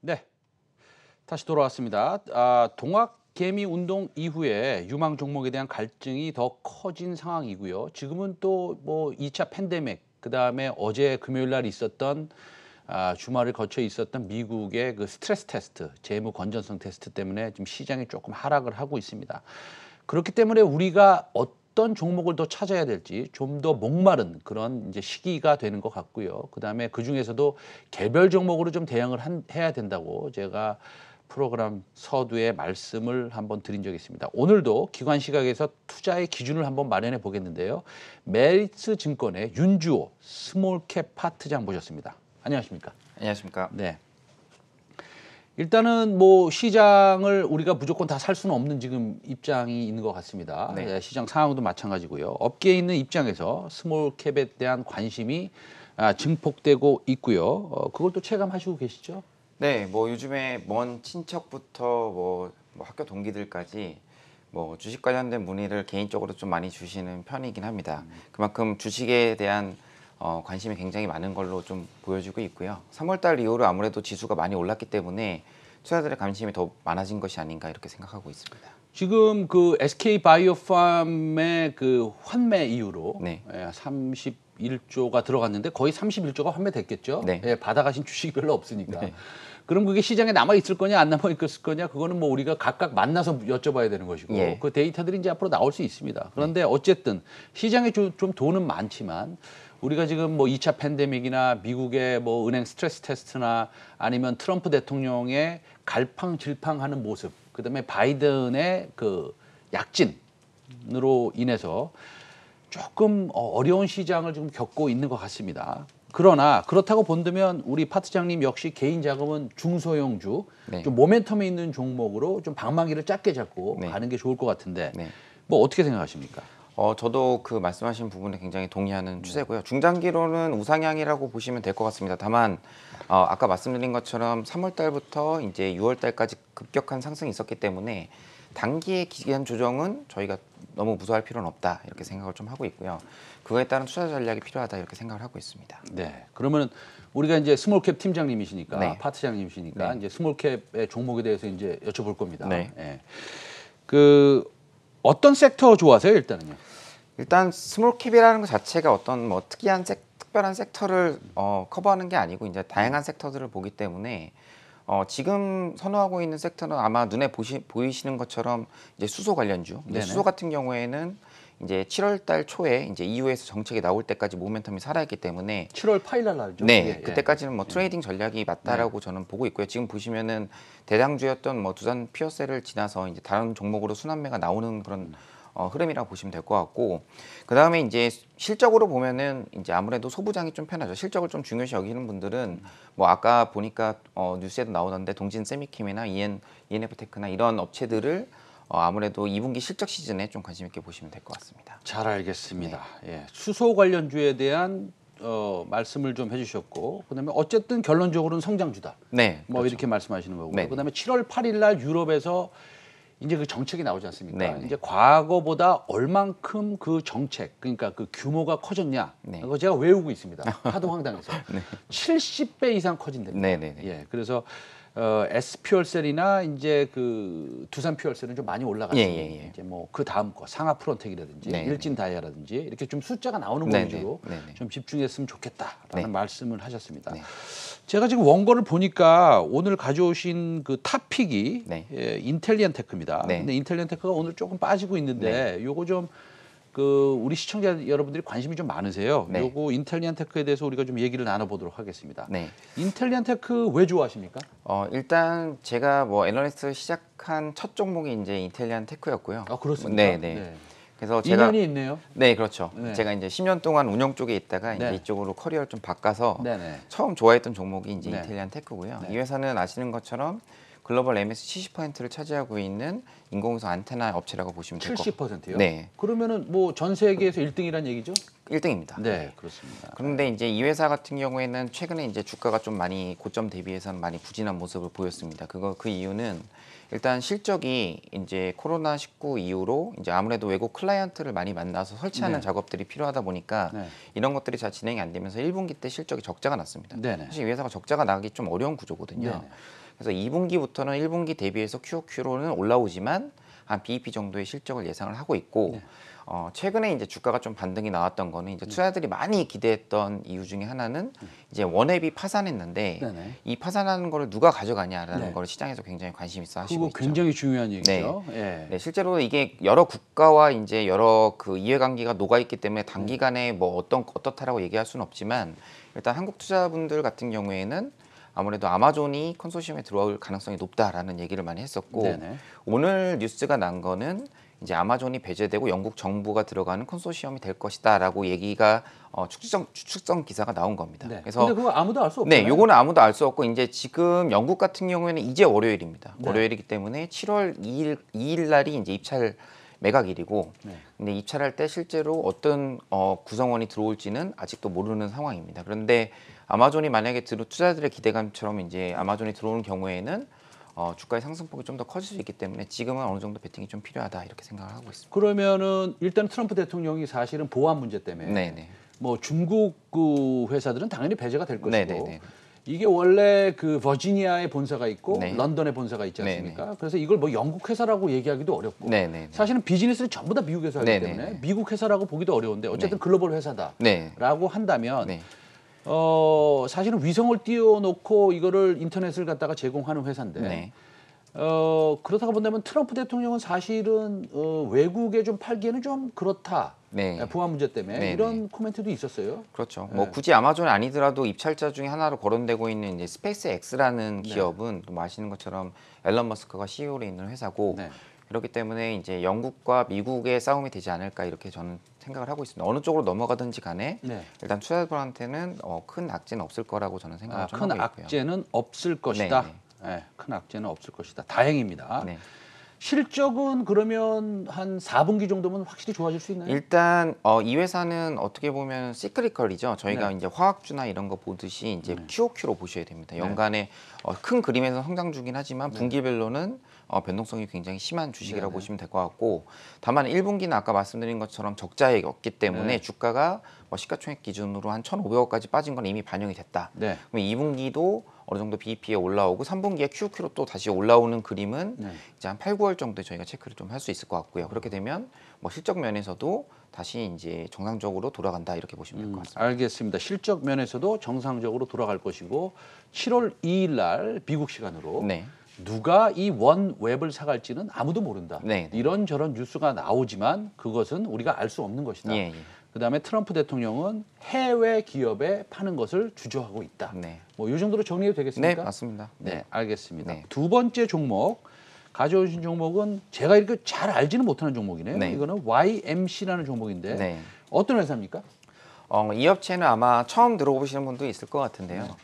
네, 다시 돌아왔습니다. 동학개미 운동 이후에 유망 종목에 대한 갈증이 더 커진 상황이고요. 지금은 또 뭐 2차 팬데믹, 그다음에 어제 금요일 날 있었던 주말을 거쳐 있었던 미국의 그 스트레스 테스트, 재무 건전성 테스트 때문에 지금 시장이 조금 하락을 하고 있습니다. 그렇기 때문에 우리가 어떤 종목을 더 찾아야 될지 좀 더 목마른 그런 이제 시기가 되는 것 같고요. 그다음에 그 중에서도 개별 종목으로 좀 대응을 해야 된다고 제가 프로그램 서두에 말씀을 한번 드린 적이 있습니다. 오늘도 기관 시각에서 투자의 기준을 한번 마련해 보겠는데요. 메리츠 증권의 윤주호 스몰캡 파트장 모셨습니다. 안녕하십니까? 안녕하십니까? 네. 일단은 뭐 시장을 우리가 무조건 다 살 수는 없는 지금 입장이 있는 것 같습니다. 네. 시장 상황도 마찬가지고요. 업계에 있는 입장에서 스몰캡에 대한 관심이 증폭되고 있고요. 그걸 또 체감하시고 계시죠? 네, 뭐 요즘에 먼 친척부터 뭐 학교 동기들까지 뭐 주식 관련된 문의를 개인적으로 좀 많이 주시는 편이긴 합니다. 그만큼 주식에 대한 관심이 굉장히 많은 걸로 좀 보여지고 있고요. 3월달 이후로 아무래도 지수가 많이 올랐기 때문에 투자자들의 관심이 더 많아진 것이 아닌가 이렇게 생각하고 있습니다. 지금 그 SK 바이오팜의 그 환매 이후로 네. 31조가 들어갔는데 거의 31조가 환매됐겠죠? 네. 받아가신 주식이 별로 없으니까. 네. 그럼 그게 시장에 남아 있을 거냐 안 남아 있을 거냐 그거는 뭐 우리가 각각 만나서 여쭤봐야 되는 것이고 예. 그 데이터들이 이제 앞으로 나올 수 있습니다. 그런데 어쨌든 시장에 좀 돈은 많지만 우리가 지금 뭐 2차 팬데믹이나 미국의 뭐 은행 스트레스 테스트나 아니면 트럼프 대통령의 갈팡질팡하는 모습, 그다음에 바이든의 그 약진으로 인해서 조금 어려운 시장을 좀 겪고 있는 것 같습니다. 그러나 그렇다고 본다면 우리 파트장님 역시 개인 자금은 중소형주, 네. 좀 모멘텀에 있는 종목으로 좀 방망이를 짧게 잡고 네. 가는 게 좋을 것 같은데 네. 뭐 어떻게 생각하십니까? 저도 그 말씀하신 부분에 굉장히 동의하는 추세고요. 중장기로는 우상향이라고 보시면 될 것 같습니다. 다만 아까 말씀드린 것처럼 3월 달부터 이제 6월 달까지 급격한 상승이 있었기 때문에 단기의 기간 조정은 저희가 너무 무서워할 필요는 없다 이렇게 생각을 좀 하고 있고요. 그거에 따른 투자 전략이 필요하다 이렇게 생각을 하고 있습니다. 네. 그러면 우리가 이제 스몰캡 팀장님이시니까 네. 파트장님이시니까 네. 이제 스몰캡의 종목에 대해서 이제 여쭤볼 겁니다. 네. 예. 그 어떤 섹터 좋아하세요, 일단은요? 일단 스몰캡이라는 것 자체가 어떤 뭐 특별한 섹터를 커버하는 게 아니고 이제 다양한 섹터들을 보기 때문에 지금 선호하고 있는 섹터는 아마 눈에 보이시는 것처럼 이제 수소 관련주. 이제 수소 같은 경우에는 이제 7월 달 초에 이제 EU에서 정책이 나올 때까지 모멘텀이 살아있기 때문에 7월 8일 날 나죠? 네, 예, 그때까지는 뭐 트레이딩 전략이 맞다라고 저는 보고 있고요. 지금 보시면은 대장주였던 뭐 두산 피어셀을 지나서 이제 다른 종목으로 순환매가 나오는 그런 흐름이라고 보시면 될 것 같고, 그 다음에 이제 실적으로 보면은 이제 아무래도 소부장이 좀 편하죠. 실적을 좀 중요시 여기는 분들은 뭐 아까 보니까 뉴스에도 나오던데 동진 세미킴이나 ENF테크나 이런 업체들을 아무래도 2분기 실적 시즌에 좀 관심 있게 보시면 될 것 같습니다. 잘 알겠습니다. 예. 수소 관련주에 대한 말씀을 좀 해주셨고, 그다음에 어쨌든 결론적으로는 성장주다. 네, 뭐 그렇죠. 이렇게 말씀하시는 거고요. 네. 그다음에 7월 8일 날 유럽에서 이제 그 정책이 나오지 않습니까? 네. 이제 과거보다 얼만큼 그 정책, 그러니까 그 규모가 커졌냐? 네. 그거 제가 외우고 있습니다. 하도 황당해서 70배 이상 커진답니다. 네. 예, 그래서 S퓨얼셀이나 이제 그 두산 퓨얼셀은 좀 많이 올라갔습니다. 예. 이제 뭐 그 다음 거 상하 프론텍이라든지 네. 일진 다이아라든지 이렇게 좀 숫자가 나오는 네, 위주로 네. 좀 집중했으면 좋겠다라는 네. 말씀을 하셨습니다. 네. 제가 지금 원고를 보니까 오늘 가져오신 그 탑픽이 네. 인텔리언 테크입니다. 네. 근데 인텔리언 테크가 오늘 조금 빠지고 있는데 요거 좀 그 우리 시청자 여러분들이 관심이 좀 많으세요. 네. 요거 인텔리언 테크에 대해서 우리가 좀 얘기를 나눠보도록 하겠습니다. 네. 인텔리언 테크 왜 좋아하십니까? 일단 제가 뭐 애널리스트 시작한 첫 종목이 이제 인텔리안 테크였고요. 아, 그렇습니까? 네. 그래서 제가 인연이 있네요. 네, 그렇죠. 네. 제가 이제 10년 동안 운영 쪽에 있다가 네. 이제 이쪽으로 커리어를 좀 바꿔서 네네. 처음 좋아했던 종목이 이제 네. 인텔리안 테크고요. 네. 이 회사는 아시는 것처럼 글로벌 MS 70%를 차지하고 있는 인공위성 안테나 업체라고 보시면 될 것 같아요. 70%요? 네. 그러면은 뭐 전 세계에서 1등이란 얘기죠? 1등입니다. 네, 그렇습니다. 그런데 이제 이 회사 같은 경우에는 최근에 이제 주가가 좀 많이 고점 대비해서는 많이 부진한 모습을 보였습니다. 그 이유는 일단 실적이 이제 코로나19 이후로 이제 아무래도 외국 클라이언트를 많이 만나서 설치하는 네. 작업들이 필요하다 보니까 네. 이런 것들이 잘 진행이 안 되면서 1분기 때 실적이 적자가 났습니다. 네네. 사실 이 회사가 적자가 나기 좀 어려운 구조거든요. 네네. 그래서 2분기부터는 1분기 대비해서 QOQ로는 올라오지만 한 BEP 정도의 실적을 예상을 하고 있고 네. 최근에 이제 주가가 좀 반등이 나왔던 거는 이제 투자자들이 많이 기대했던 이유 중에 하나는 이제 원앱이 파산했는데 네네. 이 파산하는 거를 누가 가져가냐라는 네. 걸 시장에서 굉장히 관심 있어 하시고 그거 있죠. 굉장히 중요한 얘기죠. 네, 실제로 이게 여러 국가와 이제 여러 그 이해관계가 녹아 있기 때문에 네. 단기간에 뭐 어떻다라고 얘기할 수는 없지만 일단 한국 투자분들 같은 경우에는 아무래도 아마존이 컨소시엄에 들어올 가능성이 높다라는 얘기를 많이 했었고 네네. 오늘 뉴스가 난 거는 이제 아마존이 배제되고 영국 정부가 들어가는 컨소시엄이 될 것이다라고 얘기가 추측성 기사가 나온 겁니다. 네. 그래서 근데 그거 아무도 알 수 없잖아요. 네, 요거는 아무도 알 수 없고 이제 지금 영국 같은 경우에는 이제 월요일입니다. 네. 월요일이기 때문에 7월 2일 날이 이제 입찰 매각일이고 네. 근데 입찰할 때 실제로 어떤 구성원이 들어올지는 아직도 모르는 상황입니다. 그런데 아마존이 만약에 투자자들의 기대감처럼 이제 아마존이 들어오는 경우에는 주가의 상승폭이 좀 더 커질 수 있기 때문에 지금은 어느 정도 베팅이 좀 필요하다 이렇게 생각을 하고 있습니다. 그러면은 일단 트럼프 대통령이 사실은 보안 문제 때문에 네네. 뭐 중국 그 회사들은 당연히 배제가 될 것이고 네네네. 이게 원래 그 버지니아에 본사가 있고 네. 런던에 본사가 있지 않습니까? 그래서 이걸 뭐 영국 회사라고 얘기하기도 어렵고 네네. 사실은 비즈니스를 전부 다 미국 회사이기 네네네. 때문에 미국 회사라고 보기도 어려운데 어쨌든 글로벌 회사다라고 네. 한다면 네. 사실은 위성을 띄워놓고 이거를 인터넷을 갖다가 제공하는 회사인데 네. 그렇다고 본다면 트럼프 대통령은 사실은 외국에 좀 팔기에는 좀 그렇다. 네. 보안 문제 때문에 네, 이런 코멘트도 있었어요. 그렇죠. 뭐 굳이 아마존이 아니더라도 입찰자 중에 하나로 거론되고 있는 이제 스페이스 X라는 기업은 또 아시는 것처럼 앨런 머스크가 CEO로 있는 회사고 네. 그렇기 때문에 이제 영국과 미국의 싸움이 되지 않을까 이렇게 저는 생각을 하고 있습니다. 어느 쪽으로 넘어가든지 간에 네. 일단 투자자들한테는 큰 악재는 없을 거라고 저는 생각을 좀 큰 하고 있고요. 악재는 없을 것이다. 네, 네, 큰 악재는 없을 것이다. 다행입니다. 네. 실적은 그러면 한 4분기 정도면 확실히 좋아질 수 있나요? 일단 이 회사는 어떻게 보면 시크리컬이죠. 저희가 네. 이제 화학주나 이런 거 보듯이 이제 QOQ로 보셔야 됩니다. 연간에 큰 그림에서 성장 중긴 하지만 분기별로는 변동성이 굉장히 심한 주식이라고 네네. 보시면 될 것 같고 다만 1분기는 아까 말씀드린 것처럼 적자액이었기 때문에 네. 주가가 시가총액 기준으로 한 1,500억까지 빠진 건 이미 반영이 됐다. 네. 그럼 2분기도 어느 정도 BEP에 올라오고 3분기에 QOQ로 또 다시 올라오는 그림은 네. 이제 한 8, 9월 정도에 저희가 체크를 좀 할 수 있을 것 같고요. 그렇게 되면 실적 면에서도 다시 이제 정상적으로 돌아간다 이렇게 보시면 될 것 같습니다. 알겠습니다. 실적 면에서도 정상적으로 돌아갈 것이고 7월 2일 날 미국 시간으로 네. 누가 이 원웹을 사갈지는 아무도 모른다. 네, 네. 이런저런 뉴스가 나오지만 그것은 우리가 알 수 없는 것이다. 예, 예. 그다음에 트럼프 대통령은 해외 기업에 파는 것을 주저하고 있다. 네. 뭐 이 정도로 정리해도 네, 되겠습니까? 맞습니다. 네, 알겠습니다. 네. 두 번째 종목 가져오신 종목은 제가 이렇게 잘 알지는 못하는 종목이네요. 네. 이거는 YMC라는 종목인데 네. 어떤 회사입니까? 이 업체는 아마 처음 들어보시는 분도 있을 것 같은데요.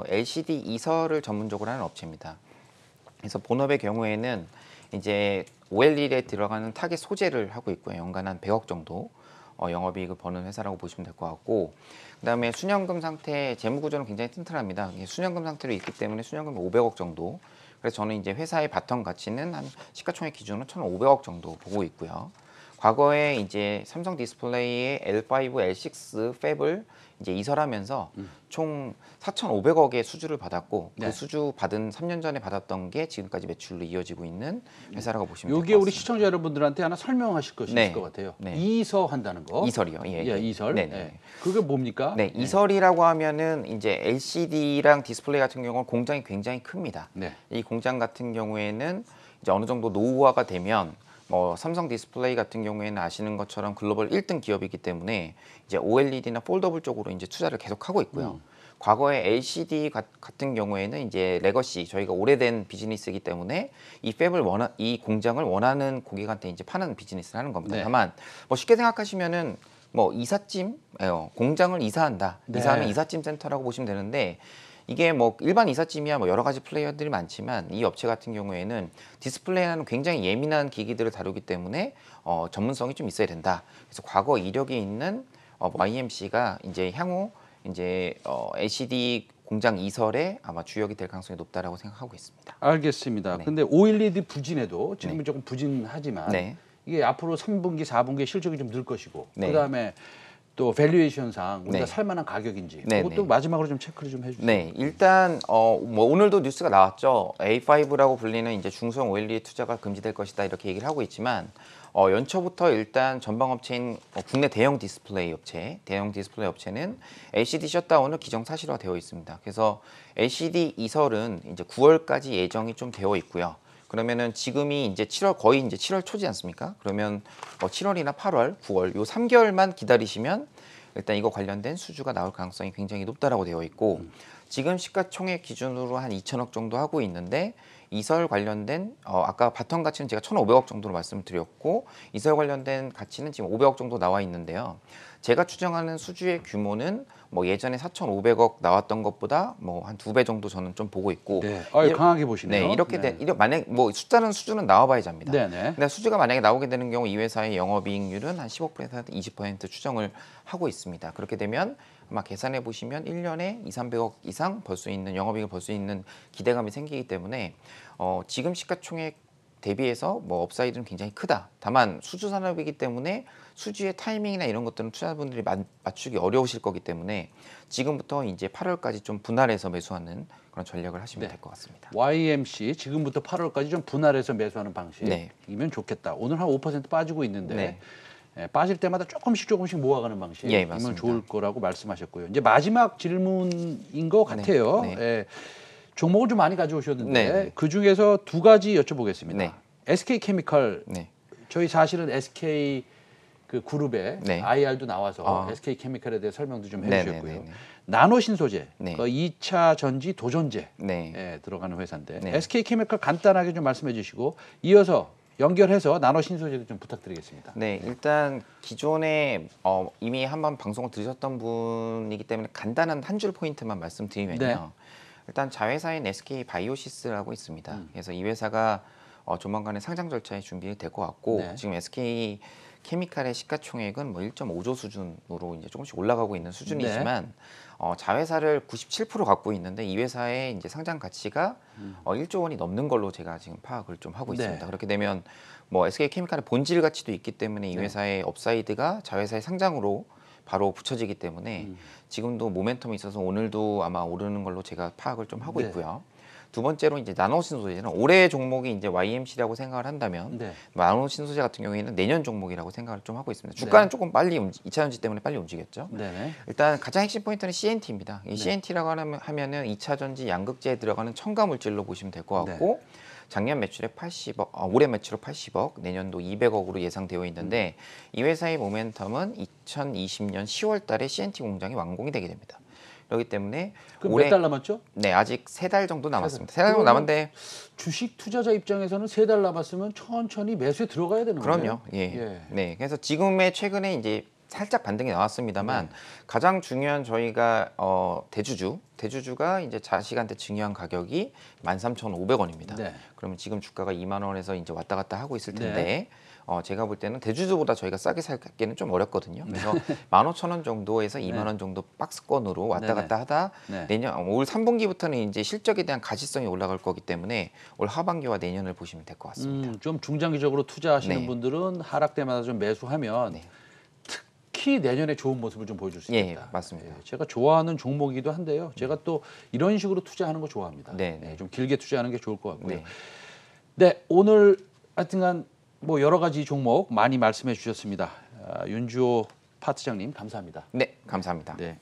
LCD 이설을 전문적으로 하는 업체입니다. 그래서 본업의 경우에는 이제 OLED에 들어가는 타겟 소재를 하고 있고요. 연간 한 100억 정도 영업이익을 버는 회사라고 보시면 될 것 같고 그다음에 수년금 상태 재무 구조는 굉장히 튼튼합니다. 이게 수년금 상태로 있기 때문에 수년금 500억 정도. 그래서 저는 이제 회사의 바텀 가치는 한 시가총액 기준으로 1,500억 정도 보고 있고요. 과거에 이제 삼성 디스플레이의 L5, L6 팹을 이제 이설하면서 총 4,500억의 수주를 받았고 네. 그 수주 받은 3년 전에 받았던 게 지금까지 매출로 이어지고 있는 회사라고 보시면 될 것 여기에 같습니다. 우리 시청자 여러분들한테 하나 설명하실 것이 네. 있을 것 같아요. 네. 이설한다는 거. 이설이요. 예, 예, 이설. 네네. 예. 그게 뭡니까? 네, 이설이라고 하면은 이제 LCD랑 디스플레이 같은 경우는 공장이 굉장히 큽니다. 네. 이 공장 같은 경우에는 이제 어느 정도 노후화가 되면 삼성 디스플레이 같은 경우에는 아시는 것처럼 글로벌 1등 기업이기 때문에 이제 OLED나 폴더블 쪽으로 이제 투자를 계속하고 있고요. 과거에 LCD 같은 경우에는 이제 레거시 저희가 오래된 비즈니스이기 때문에 이 공장을 원하는 고객한테 이제 파는 비즈니스를 하는 겁니다. 네. 다만 쉽게 생각하시면은 이삿짐 공장을 이사한다. 네. 이사하면 이삿짐 센터라고 보시면 되는데 이게 뭐 일반 이삿짐이야 뭐 여러 가지 플레이어들이 많지만 이 업체 같은 경우에는 디스플레이하는 굉장히 예민한 기기들을 다루기 때문에 전문성이 좀 있어야 된다. 그래서 과거 이력이 있는 YMC가 이제 향후 이제 LCD 공장 이설에 아마 주역이 될 가능성이 높다라고 생각하고 있습니다. 알겠습니다. 네. 근데 OLED 부진에도 지금은 네. 조금 부진하지만 네. 이게 앞으로 3분기, 4분기에 실적이 좀 늘 것이고 네. 그다음에 또 밸류에이션상 우리가 네. 살만한 가격인지 네, 그것도 네. 마지막으로 좀 체크를 좀 해주세요. 네, 일단 뭐 오늘도 뉴스가 나왔죠. A5라고 불리는 이제 중소형 OLED 투자가 금지될 것이다 이렇게 얘기를 하고 있지만 연초부터 일단 전방 업체인 국내 대형 디스플레이 업체는 LCD 셧다운을 기정사실화되어 있습니다. 그래서 LCD 이설은 이제 9월까지 예정이 좀 되어 있고요. 그러면은 지금이 이제 7월 거의 이제 7월 초지 않습니까? 그러면 7월이나 8월, 9월 요 3개월만 기다리시면 일단 이거 관련된 수주가 나올 가능성이 굉장히 높다라고 되어 있고 지금 시가총액 기준으로 한 2천억 정도 하고 있는데 이설 관련된 아까 바텀 가치는 제가 1,500억 정도로 말씀드렸고 이설 관련된 가치는 지금 500억 정도 나와 있는데요. 제가 추정하는 수주의 규모는 뭐 예전에 4,500억 나왔던 것보다 뭐 한 2배 정도 저는 좀 보고 있고 네, 강하게 보시네요. 네, 이렇게 네. 만약 뭐 수주는 나와봐야 잡니다. 네네. 근데 수주가 만약에 나오게 되는 경우 이 회사의 영업이익률은 한 15%에서 20% 추정을 하고 있습니다. 그렇게 되면 아마 계산해 보시면 1년에 2,300억 이상 벌 수 있는 영업이익을 벌 수 있는 기대감이 생기기 때문에 지금 시가총액 대비해서 뭐 업사이드는 굉장히 크다. 다만 수주 산업이기 때문에 수주의 타이밍이나 이런 것들은 투자자분들이 맞추기 어려우실 거기 때문에 지금부터 이제 8월까지 좀 분할해서 매수하는 그런 전략을 하시면 될 것 같습니다. YMC 지금부터 8월까지 좀 분할해서 매수하는 방식이면 네. 좋겠다. 오늘 한 5% 빠지고 있는데 네. 빠질 때마다 조금씩 모아가는 방식이면 예, 맞습니다. 좋을 거라고 말씀하셨고요. 이제 마지막 질문인 것 같아요. 네. 예, 종목을 좀 많이 가져오셨는데 네. 그 중에서 두 가지 여쭤보겠습니다. 네. SK케미칼 네. 저희 사실은 SK 그 그룹에 네. IR도 나와서 아. SK케미칼에 대해 설명도 좀 네, 해주셨고요. 네, 네, 네. 나노 신소재, 네. 그 2차 전지 도전제 네. 에 들어가는 회사인데 네. SK케미칼 간단하게 좀 말씀해 주시고 이어서 연결해서 나노 신소재도 좀 부탁드리겠습니다. 네, 일단 기존에 이미 한번 방송을 들으셨던 분이기 때문에 간단한 한 줄 포인트만 말씀드리면요. 네. 일단 자회사인 SK 바이오시스라고 있습니다. 그래서 이 회사가 조만간에 상장 절차에 준비될 것 같고 네. 지금 SK 케미칼의 시가총액은 뭐 1.5조 수준으로 이제 조금씩 올라가고 있는 수준이지만 자회사를 97% 갖고 있는데 이 회사의 이제 상장 가치가 1조 원이 넘는 걸로 제가 지금 파악을 좀 하고 네. 있습니다. 그렇게 되면 뭐 SK 케미칼의 본질 가치도 있기 때문에 이 네. 회사의 업사이드가 자회사의 상장으로 바로 붙여지기 때문에 지금도 모멘텀이 있어서 오늘도 아마 오르는 걸로 제가 파악을 좀 하고 네. 있고요. 두 번째로 이제 나노 신소재는 올해 종목이 이제 YMC라고 생각을 한다면 네. 나노 신소재 같은 경우에는 내년 종목이라고 생각을 좀 하고 있습니다. 주가는 조금 빨리 2차 전지 때문에 빨리 움직였죠. 네네. 일단 가장 핵심 포인트는 CNT입니다. 이 네. CNT라고 하면은 2차 전지 양극재에 들어가는 첨가 물질로 보시면 될 것 같고 작년 매출에 80억, 올해 매출로 80억, 내년도 200억으로 예상되어 있는데 이 회사의 모멘텀은 2020년 10월달에 CNT 공장이 완공이 되게 됩니다. 그렇기 때문에 그럼 올해 몇 달 남았죠? 네 아직 3달 정도 남았습니다. 달. 3달 정도 남았는데 주식 투자자 입장에서는 3달 남았으면 천천히 매수에 들어가야 되는 거예요. 그럼요. 예. 네. 그래서 지금의 최근에 이제 살짝 반등이 나왔습니다만 가장 중요한 저희가 대주주가 이제 자식한테 증여한 가격이 13,500원입니다. 네. 그러면 지금 주가가 2만 원에서 이제 왔다 갔다 하고 있을 텐데 제가 볼 때는 대주주보다 저희가 싸게 살기는 좀 어렵거든요. 그래서 15,000원 정도에서 2만 원 정도 박스권으로 왔다 갔다 하다 내년 올 3분기부터는 이제 실적에 대한 가시성이 올라갈 거기 때문에 올 하반기와 내년을 보시면 될 것 같습니다. 좀 중장기적으로 투자하시는 네. 분들은 하락 때마다 좀 매수하면 특히 내년에 좋은 모습을 좀 보여줄 수 있다. 맞습니다. 제가 좋아하는 종목이기도 한데요. 제가 또 이런 식으로 투자하는 거 좋아합니다. 네. 좀 길게 투자하는 게 좋을 것 같고요. 네. 네, 오늘 하여튼간 뭐 여러 가지 종목 많이 말씀해 주셨습니다. 윤주호 파트장님 감사합니다. 네, 감사합니다. 네.